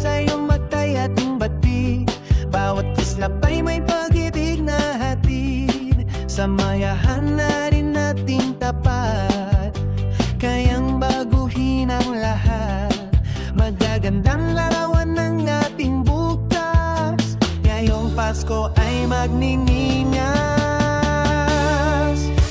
sa iyong matay at bati. Bawat kislap ay may pag-ibig na hatid. Samayahan na rin nating tapat, kayang baguhin ang lahat. Magagandang larawan ng ating bukas, ngayong Pasko ay magniningas.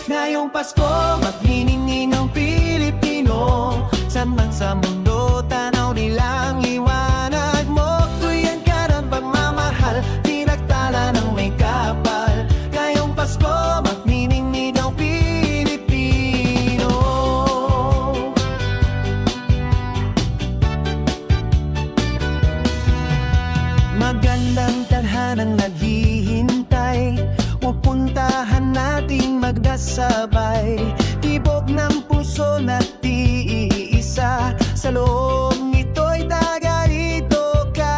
Ngayong Pasko magniningning ang Pilipino, saan man sa mundo tanaw nilang liwanag mo. Tuyan ka ng pagmamahal, pinagtala ng may kapal. Ngayong Pasko magniningning ang Pilipino. Magandang tadhanang naghihintay, pupuntahan nating magdasabay. Tibok ng puso na iisa, sa loob nito'y taga-rito ka.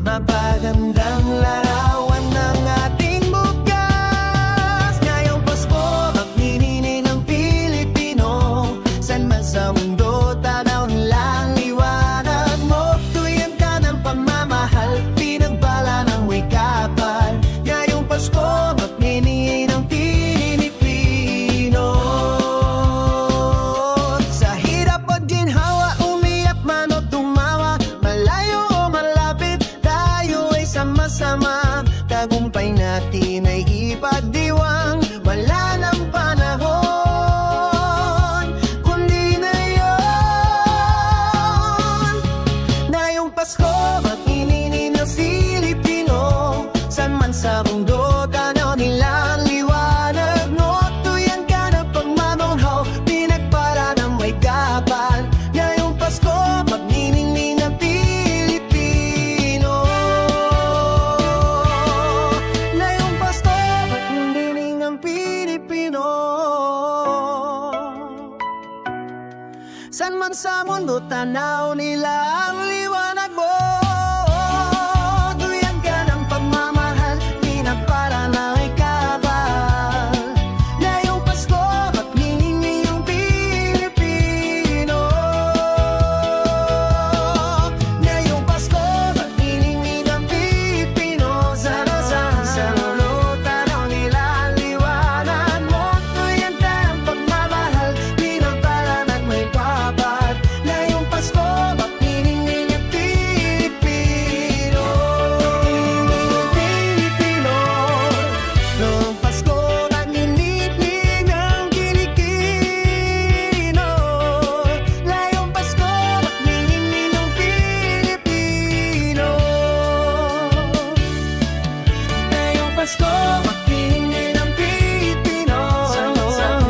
Mapagandang larawan ng ating bukas. Ngayong Pasko magniningning ang Pilipino, saan man sa mundo tanaw nilang liwanag mo. Tuyan ka ng pagmamahal, pinagbala ng wikapal. Ngayong Pasko magniningning ang Pilipino. Sa hirap o ginhawa, umiyak man o tumawa, malayo o malapit, tayo ay sama-sama. Tagumpay natin ay ipagdiwang, wala ng panahon kundi na yun. Ngayong Pasko magniningning ang Pilipino, saan man sa mundo tanaw nilang liwanag mo. Tuyan ka ng pagmamahal, pinagpala ng may kapal. Ngayong Pasko magniningning ang Pilipino. Ngayong Pasko magniningning ang Pilipino, saan man sa mundo tanaw nila ang liwanag mo. Tuyan ka ng pagmamahal, pinagpala na may kapal. Ngayong Pasko magniningning ang Pilipino. Ngayong Pasko magniningning ang Pilipino, sana sa mundo tanaw nila ang liwanag mo. Tuyan ka ng pagmamahal, pinagpala na may kapal. Ngayong Pasko magniningning ang Pilipino. Pilipino. Ngayong Pasko magniningning ang Pilipino. Ngayong Pasko magniningning ang Pilipino. Ngayong Pasko magniningning ang Pilipino,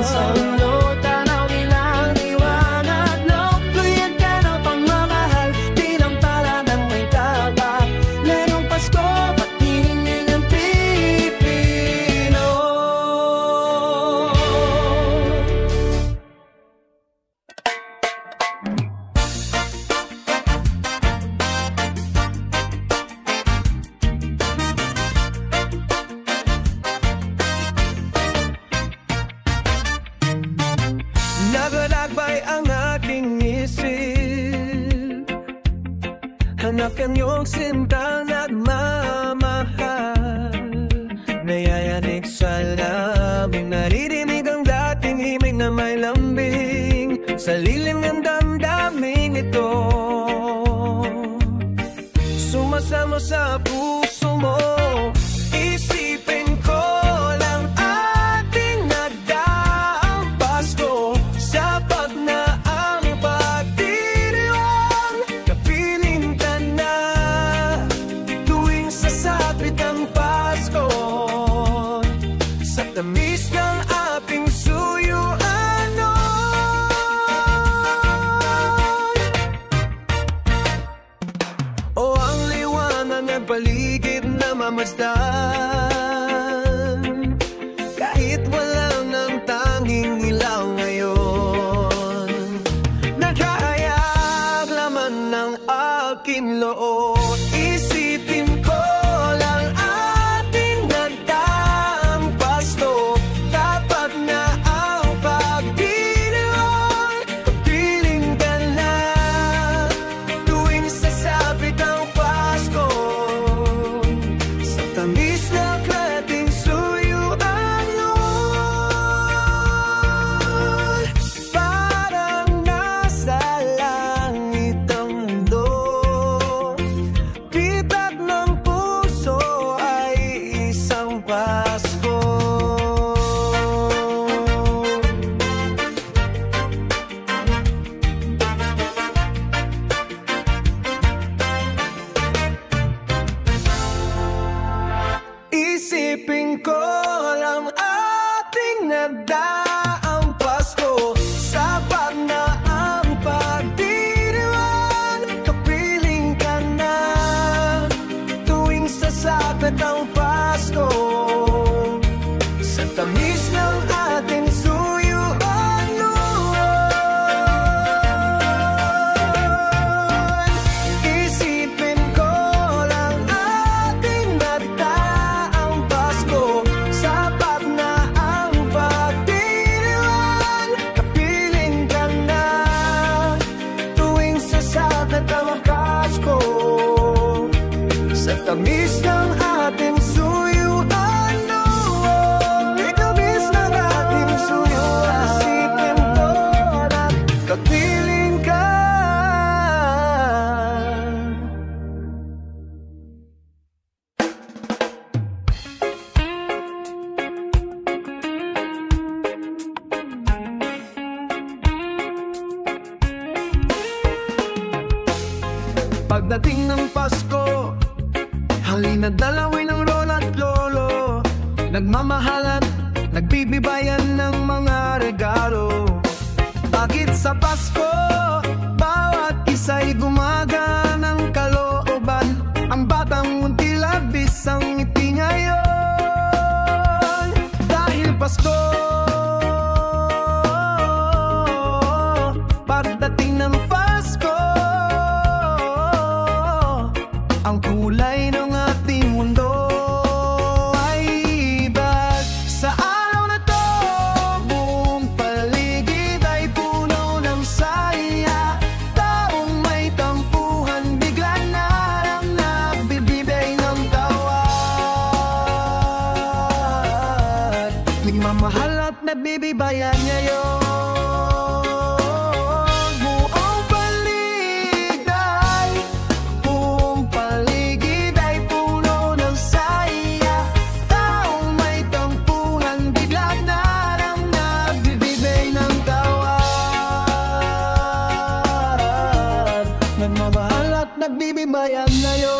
sa mundo tanaw nilang liwanag mo. Tuyan ka ng pagmamahal, pinampala ng may kapal. Ngayong Pasko magniningning ang Pilipino. Nagalakbay ang aking isip, hanakan yung sintang nagmamahal. Nayayanig sa labing, naririnig ang dating himig na may lambing. Sa lilim ng damdamin ito, sumasama sa puso mo. Isipin ko lang ating nagdaang Pasko, sapat na ang pagdiriwang. Kapiling ka na tuwing sasapit ang Pasko, sa tamis ng ating suyuan. O ang liwanag ng paligid na mamasdan, kahit wala ng tanging ilaw ngayon. Nagkahayag laman ng aking loob. Isipin ko lang ating nagdaang Pasko, tapat na ang pagdiriwang. Kapiling ka na tamis ng ating suyuan, oh, itamis ng ating suyuan. Isipin ko na kapiling ka. Pagdating ng Pasko, halina dalawin ng lola at lolo, nagmamahalan, nagbibibayan ng mga regalo. Bakit sa Pasko, bawat isa'y gumaga ng kalooban? Ang batang munti labis ang ngiti ngayon. Dahil Pasko, pagdating ng Pasko, ang kulay ng ating mundo ay ibag. Sa araw na to, buong paligid ay puno ng saya. Taong may tampuhan, bigla na lang nagbibigay ng tawad. Nagmamahal at nagbibibayan ngayon. Nagmamahal at nagbibibayan ngayon.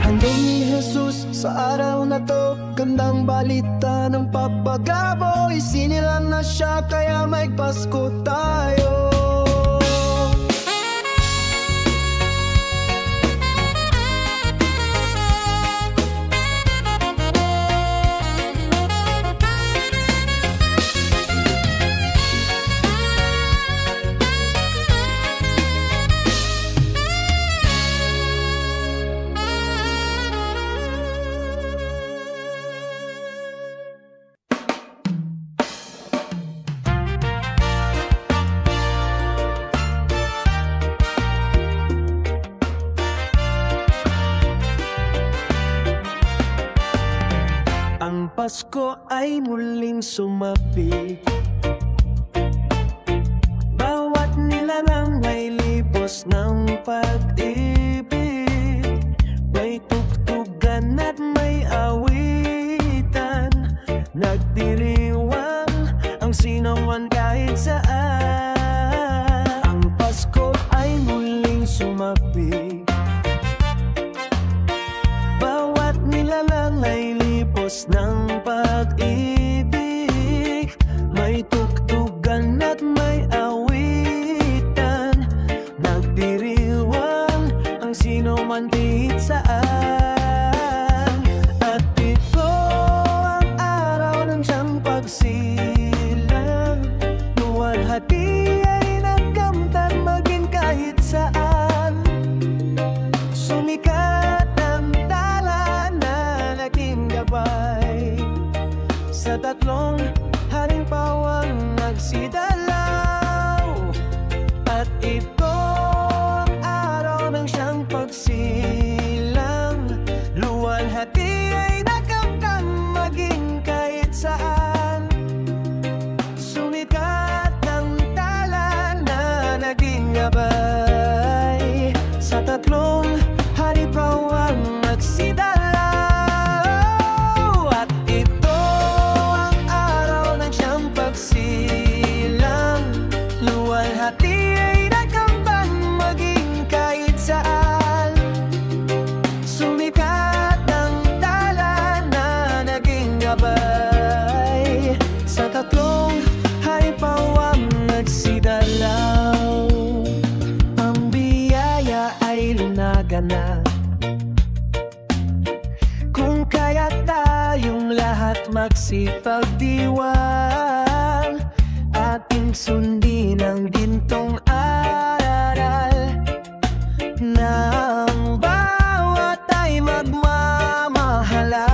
Handog ni Jesus sa araw na to, gandang balita ng papagabo. Isinilang na siya kaya may Pasko tayo. Ang Pasko ay muling sumapit, bawat nilalang ay libos ng pag-ibig. May tugtugan at may awitan, nagdiriwang ang sinawan kahit saan. Ang Pasko ay muling sumapit, bawat nilalang ay libos ng pag-ibig. May tugtugan at may awitan, nagdiriwang ang sino man kahit saan. At ito ang araw ng siyang pagsilang, luwalhati ay nagkamtan maging kahit saan. Sumikat ang tala na naging gabay sa tatlong haring pawang nagsidalaw. At ito ang araw ng siyang pagsilang, luwalhati ay nagkamtan maging kahit saan. Sumikat ang tala na naging gabay sa tatlong hari pawang nagsidalaw. At ito ang araw ng siyang pagsilang, luwalhati ay nagkamtan maging kahit saan. Sumikat ang tala na naging gabay sa tatlong hari pawang nagsidalaw. Ang biyaya ay linaganap, kung kaya tayong lahat magsipagdiwang, ating sundin ang gintong aral na ang bawat ay magmamahalan.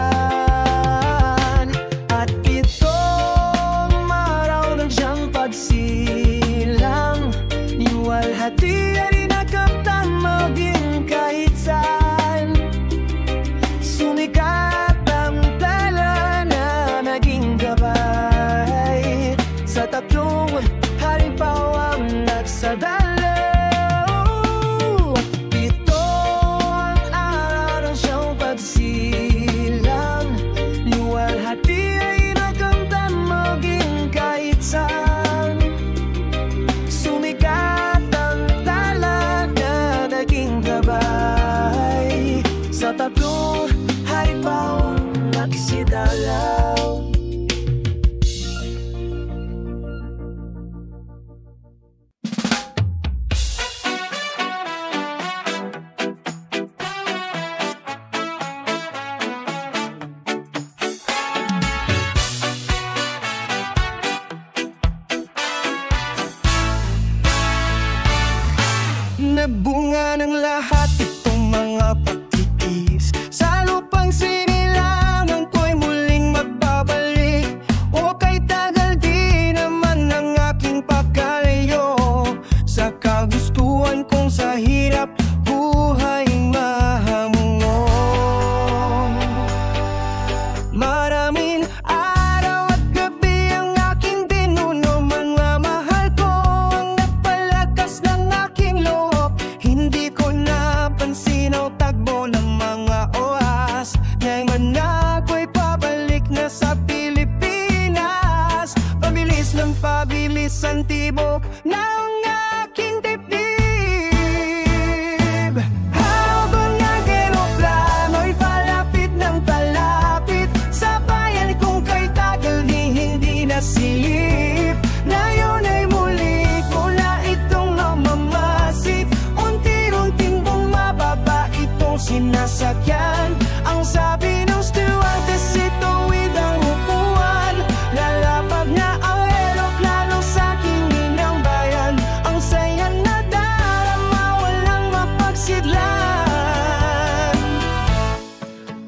sinasakyan. Ang sabi ng stewardess, ituwid ang upuan. Lalapag na ang eroplano sa aking inang bayan. Ang saya na darama, walang mapagsidlan.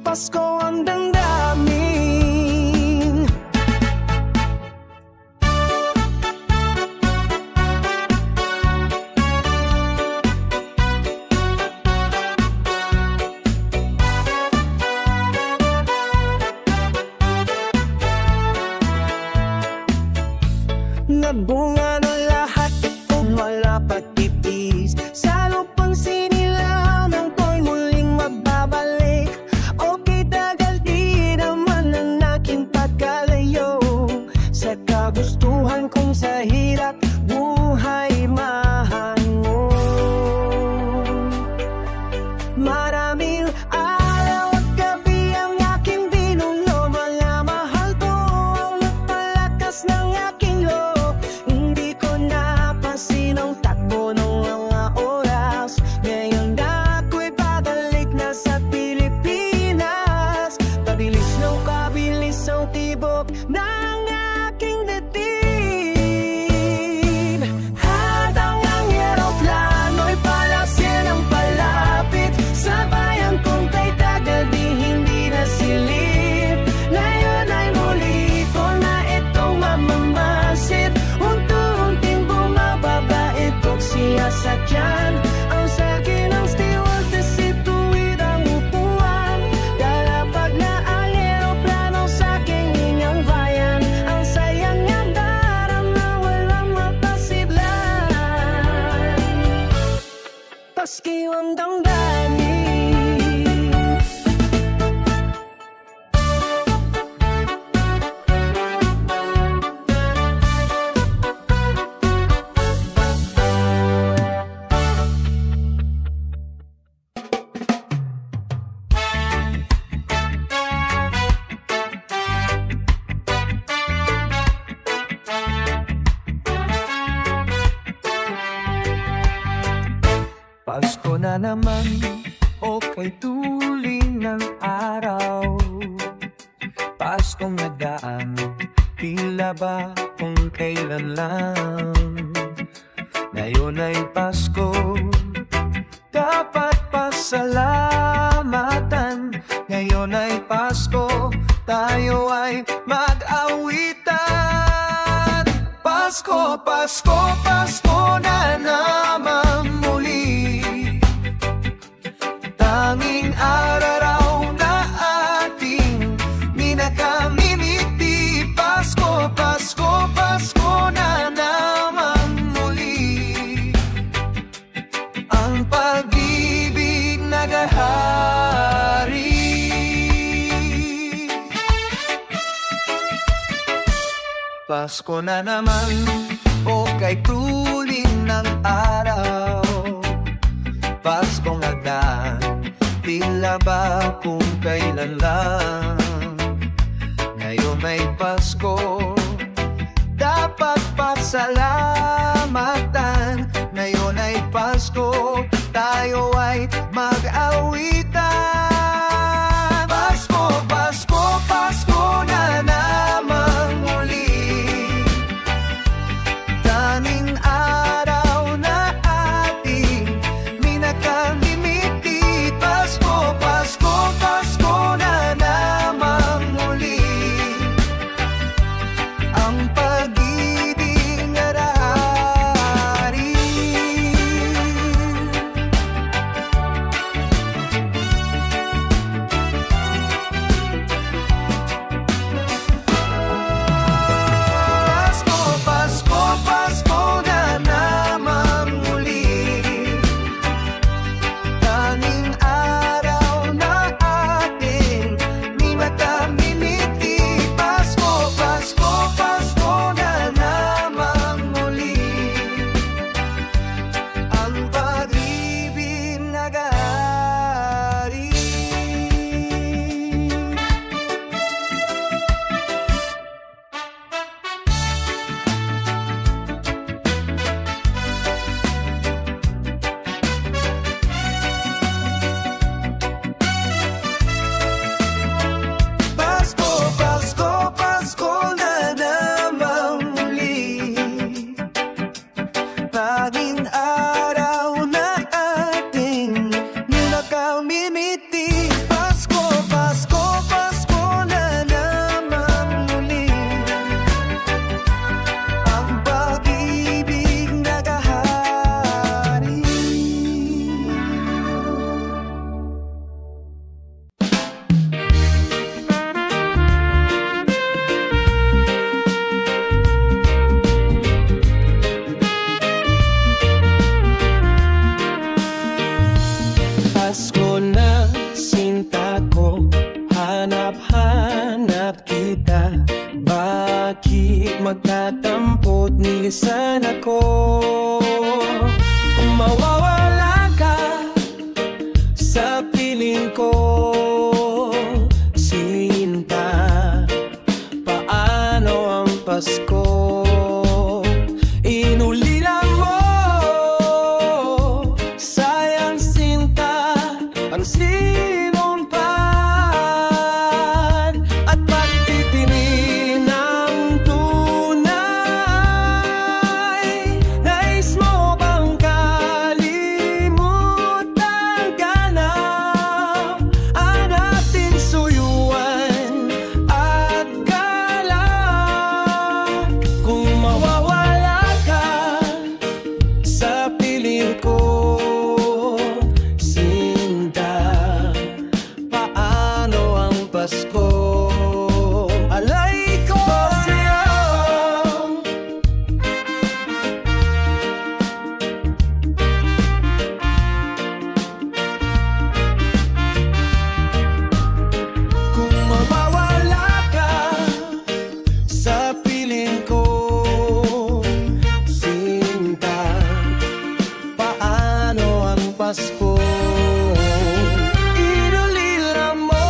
Pasko ang damdamin. Nagbunga ng lahat kung wala pagtipis. Sa lupang sinilang ng ko'y muling magbabalik. Okay, tagal di naman ang aking pagkalayo sa kagustuhan kong sa hirap buhay mahango. Maraming araw at gabi ang aking binulo. Mga mahal ko ang napalakas ng aking loob. Hindi ko napansin ang takbo ng mga oras. Ngayon na ako'y babalik na sa Pilipinas. Pabilis ng kabilis ang tibok ng aking dibdib. Habang ang eroplano'y palasin ang palapit sa bayan kong kay tagal di hindi nasilip. Ngayon ay muli ko na itong mamamasid. Unti-unting bumababa itong siyasakyan. Ang sakin ng stewardess, ituwid ang upuan. Lalapag na ang eroplano sa aking inyong bayan. Ang saya niya darama, walang mapasidlan. Paskiw ang damdamin. Pasko na naman, okay tuling ng araw. Paskong nagdaan, tila ba kung kailan lang. Ngayon ay Pasko, dapat pasalamatan. Ngayon ay Pasko, tayo ay mag-awitan. Pasko, Pasko, Pasko na naman muli. Tanging araw na ating minakamimiti. Pasko, Pasko, Pasko na naman muli. Ang pag-ibig nagahari. Pasko na naman, o kay tuling ng araw. Paskong nagdaan, tila ba kung kailan lang. Ngayon may Pasko, dapat pasalamatan. Ngayon ay Pasko, tayo ay mag-awitan. Pasko, Pasko, Pasko na naman muli. Tanging araw na ating minakamimiti. Pasko, Pasko, Pasko na naman muli. Ang pag-ibig narari. magtatampot, nilisan ako. Kung mawawala ka sa piling ko, sinta, paano ang Pasko? Inulilan mo, sayang sinta, ang sinumpan at pagtitirin ng tunay. Nais mo bang kalimutan ka na ang ating suyuan at galak? Kung mawawala ka sa piling ko, sinta, paano ang Pasko? Alay ko sa'yo. Kung mawawala ka sa piling ko, sinta, paano ang Pasko? Inulila mo.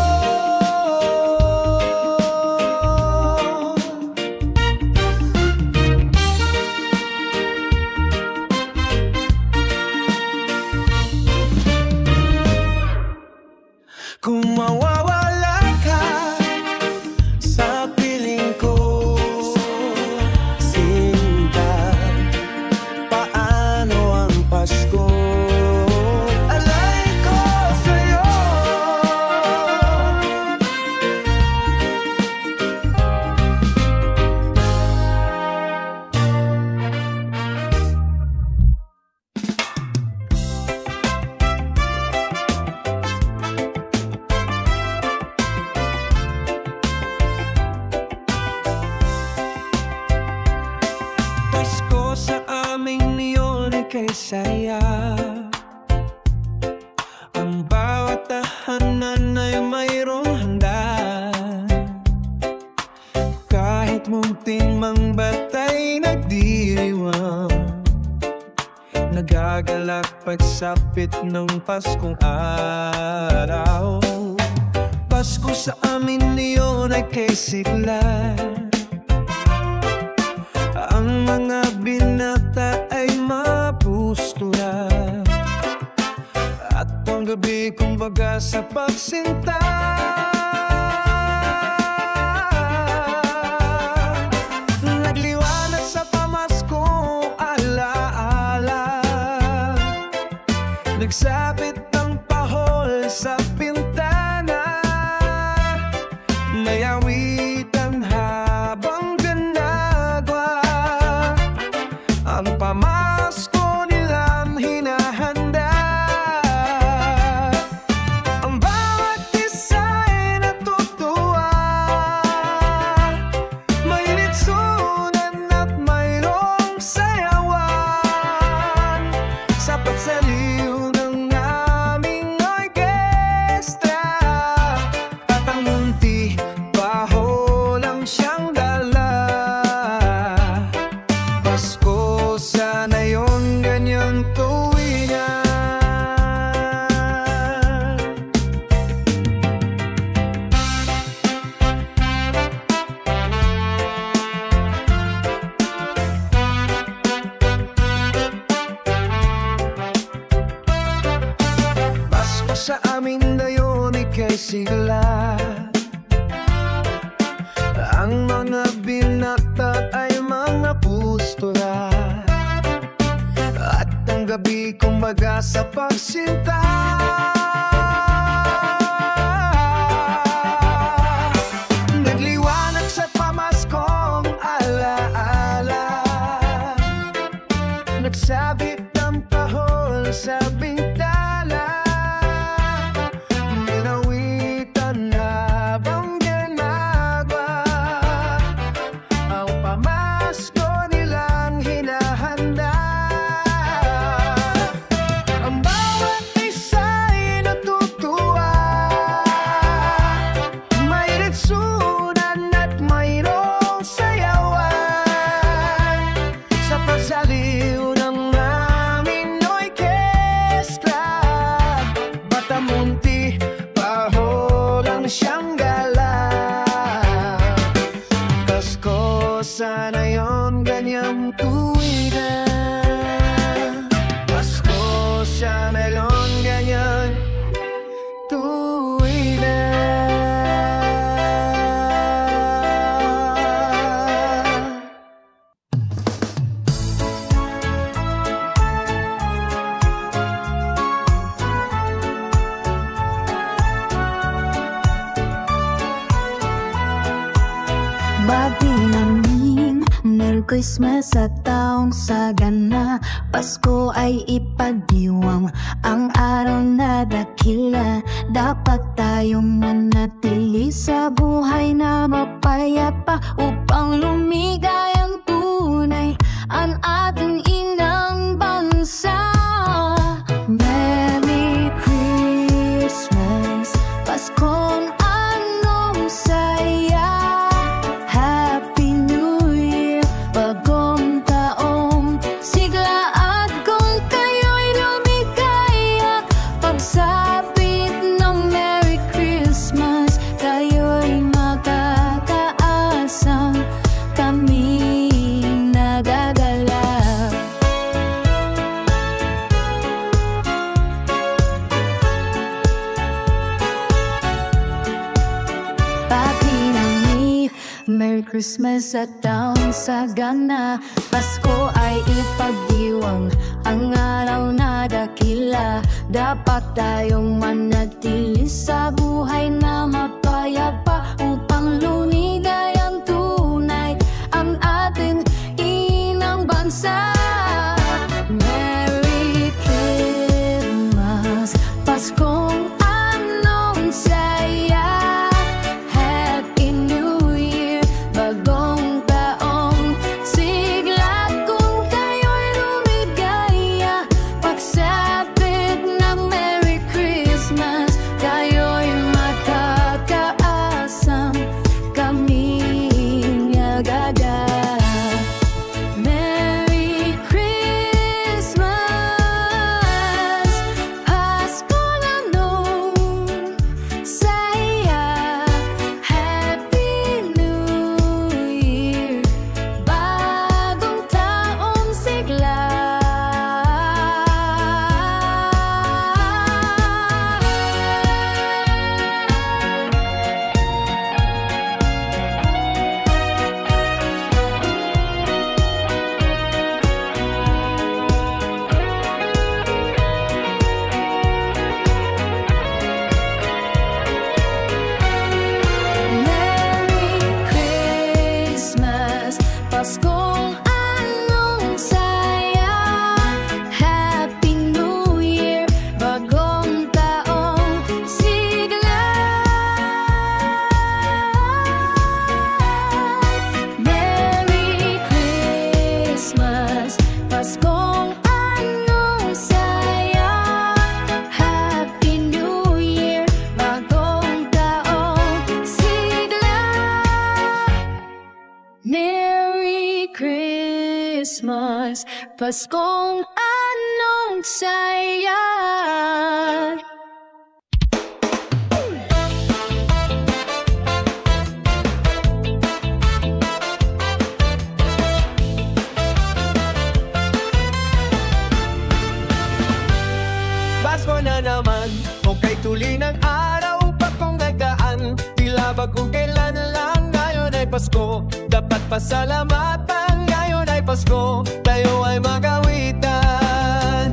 Kung mawawala ka sa piling ko, sinta, paano ang Pasko? Alay ko sa'yo. Pasko sa aming niyon ay kay saya. Ang bawat tahanan ay mayroong handa. Kahit munting mang batay nagdiriwang, nagagalak pagsapit ng Paskong araw. Pasko sa amin niyon ay kay sigla. Ang mga binata ay mapustura at ang gabi kumbaga sa pagsinta. Nagliwanag sa pamaskong alaala, nagsabit ang pahol sa pintana, may awitan habang ginagawa ang pamasko nilang hinahanda. Ang bawat isa ay natutuwa, may litsunan at mayroong sayawan sa pagsaliw ng aming orkestra. At ang munti baho lang siyang dala. Pasko sana yon ganyan tuwingan. Pasko sa amin na yon ay kay sigla. Ang mga binata ay mga pustura at ang gabi kumbaga sa pagsinta. Nagliwanag sa pamaskong alaala, nagsabit ang pahol sa bintana, minawitan habang ginagawa ang pamasko nilang hinahanda. Ang bawat isa ay Christmas sa taong sagana, Pasko ay ipagdiwang, ang araw na dakila. Dapat tayong manatili sa buhay na mapayapa, upang lumigayang tunay ang ating inang bansa. Merry Christmas, Paskong anong saya. Happy New Year, bagong taong sigla. At kung kayo'y lumigaya, pagsapit ng Merry Christmas, kayo'y makakaasang kaming nagagala. Merry Christmas at taong sagana, Pasko ay ipagdiwang, ang araw na dakila. Dapat tayong manatili sa buhay na mapayapa, upang lumigayang tunay ang ating inang bansa. Merry Christmas, Paskong anong saya. Happy New Year, bagong taong sigla. Kung kayo'y lumigaya, pagsapit ng Merry Christmas, kayo'y makakaasang kaming agada. Merry Christmas, Pasko na nung saya. Happy New Year, bagong taong sigla. Merry Christmas, Paskong anong saya. Happy New Year, bagong taong sigla. Merry Christmas, Paskong anong saya. Happy New Year, bagong taong sigla. Merry Christmas, Paskong anong saya. Pasko na naman, okay tuli ng araw, Pakong nagdaan, tila ba kung kailan lang. Ngayon ay Pasko, dapat pasalamatan. Ngayon ay Pasko, tayo ay magawitan.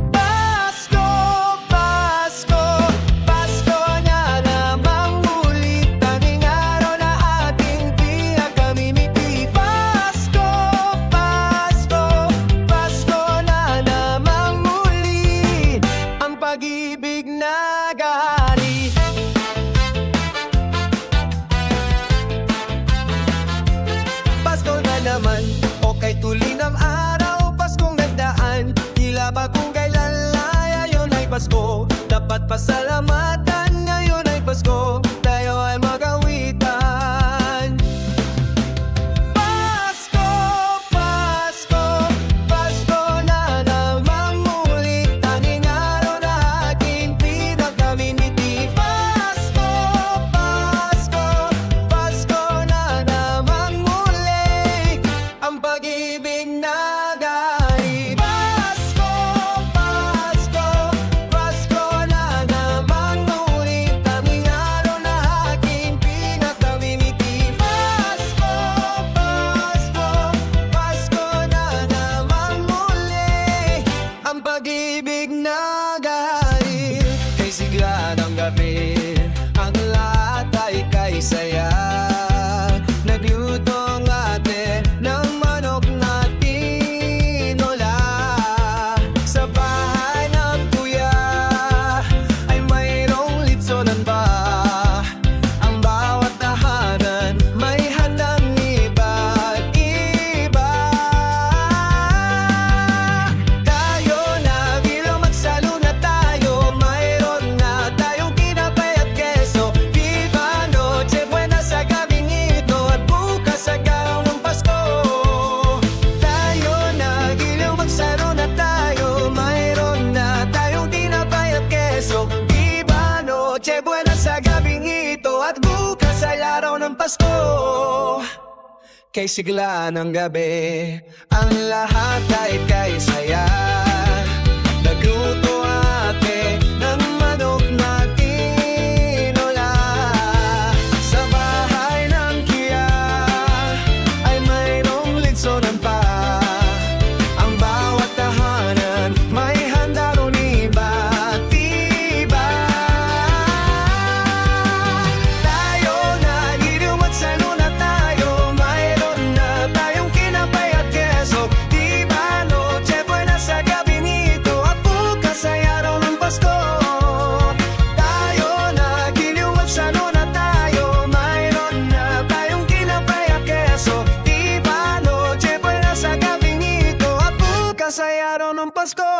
Pasko, Pasko, Pasko na namang muli, tanging araw na ating pinagkamimiti. Pasko, Pasko, Pasko na namang muli, ang pag-ibig nagahari. Pasko na naman, okay tuli ng araw, Paskong nagdaan, tila ba kung kailan lang. Ngayon ay Pasko, dapat pasalamatan. Ngayon ay Pasko, tayo ay magawitan. Pasko, Pasko, Pasko na namang muli, tanging araw na ating pinagkamimiti. Pasko, Pasko, Pasko na namang muli, ang pag-ibig nagahari. Pasko, Pasko, Pasko na naman Pasko, kay sigla ng gabi, ang lahat ay kay saya. Nagluto ate ng manok na tinola. Sa bahay ng Kia ay mayroong litsonan pa. Ang bawat tahanan may handa ron iba't iba. Tayo nagiliw at salo na tayo, mayroon na tayong kinapay at keso. Di ba noche buena sa gabi nito at bukas ay araw ng Pasko. Tayo nagiliw at salo na tayo, mayroon na tayong kinapay at keso. Di ba noche buena sa gabi nito at bukas ay araw ng Pasko.